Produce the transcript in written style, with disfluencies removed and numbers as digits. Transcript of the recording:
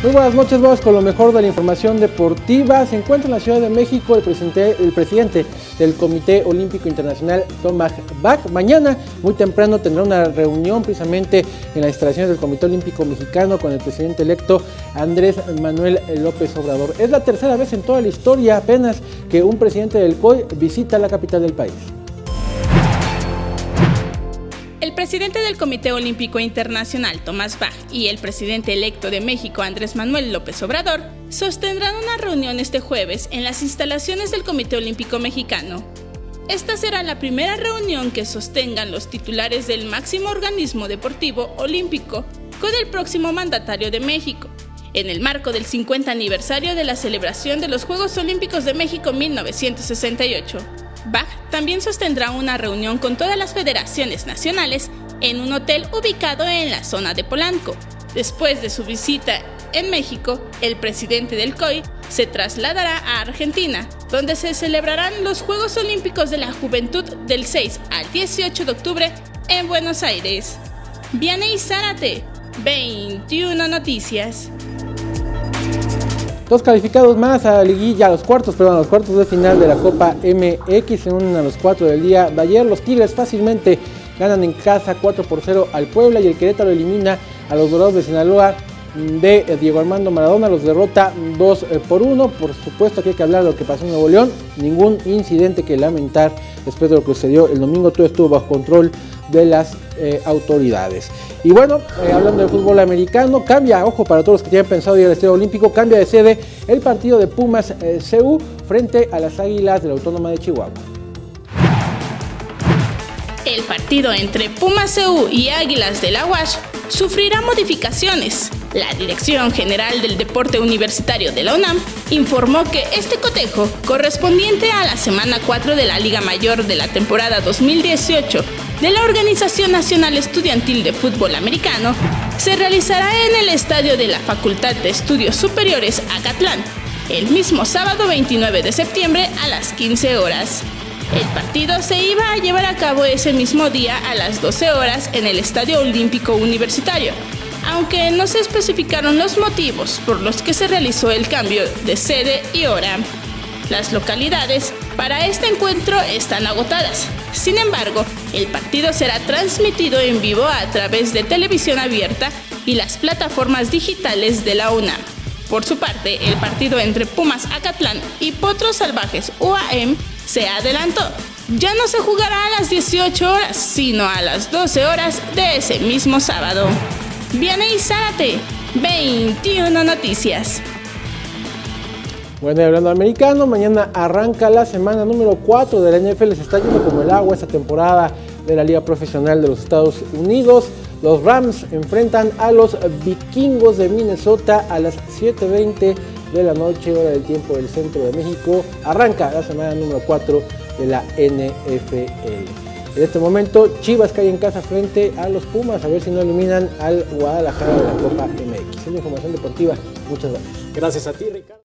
Muy buenas noches, vamos con lo mejor de la información deportiva. Se encuentra en la Ciudad de México el presidente del Comité Olímpico Internacional, Thomas Bach. Mañana, muy temprano, tendrá una reunión precisamente en las instalaciones del Comité Olímpico Mexicano con el presidente electo Andrés Manuel López Obrador. Es la tercera vez en toda la historia apenas que un presidente del COI visita la capital del país. El presidente del Comité Olímpico Internacional, Thomas Bach, y el presidente electo de México, Andrés Manuel López Obrador, sostendrán una reunión este jueves en las instalaciones del Comité Olímpico Mexicano. Esta será la primera reunión que sostengan los titulares del máximo organismo deportivo olímpico con el próximo mandatario de México, en el marco del 50 aniversario de la celebración de los Juegos Olímpicos de México 1968. Bach también sostendrá una reunión con todas las federaciones nacionales en un hotel ubicado en la zona de Polanco. Después de su visita en México, el presidente del COI se trasladará a Argentina, donde se celebrarán los Juegos Olímpicos de la Juventud del 6 al 18 de octubre en Buenos Aires. Vianey Zárate, 21 Noticias. Dos calificados más a la liguilla, a los cuartos de final de la Copa MX, se unen a los 4 del día de ayer. Los Tigres fácilmente ganan en casa 4-0 al Puebla y el Querétaro elimina a los Dorados de Sinaloa de Diego Armando Maradona, los derrota 2-1. Por supuesto que hay que hablar de lo que pasó en Nuevo León, ningún incidente que lamentar después de lo que sucedió el domingo, todo estuvo bajo control de las autoridades. Y bueno, hablando de fútbol americano, cambia, ojo, para todos los que tienen pensado ir al Estadio Olímpico, cambia de sede el partido de Pumas CU frente a las Águilas de la Autónoma de Chihuahua. El partido entre Pumas CU y Águilas de la UASH sufrirá modificaciones. La Dirección General del Deporte Universitario de la UNAM informó que este cotejo, correspondiente a la semana 4 de la Liga Mayor de la temporada 2018 de la Organización Nacional Estudiantil de Fútbol Americano, se realizará en el estadio de la Facultad de Estudios Superiores Acatlán, el mismo sábado 29 de septiembre a las 15 horas. El partido se iba a llevar a cabo ese mismo día a las 12 horas en el Estadio Olímpico Universitario, aunque no se especificaron los motivos por los que se realizó el cambio de sede y hora. Las localidades para este encuentro están agotadas. Sin embargo, el partido será transmitido en vivo a través de televisión abierta y las plataformas digitales de la UNAM. Por su parte, el partido entre Pumas Acatlán y Potros Salvajes UAM se adelantó. Ya no se jugará a las 18 horas, sino a las 12 horas de ese mismo sábado. Vianey Zárate, 21 Noticias. Bueno, y hablando de americano, mañana arranca la semana número 4 de la NFL. Se está yendo como el agua esta temporada de la Liga Profesional de los Estados Unidos. Los Rams enfrentan a los Vikingos de Minnesota a las 7:20 de la noche, hora del tiempo del centro de México. Arranca la semana número 4 de la NFL. En este momento, Chivas cae en casa frente a los Pumas, a ver si no eliminan al Guadalajara de la Copa MX. Es la información deportiva. Muchas gracias. Gracias a ti, Ricardo.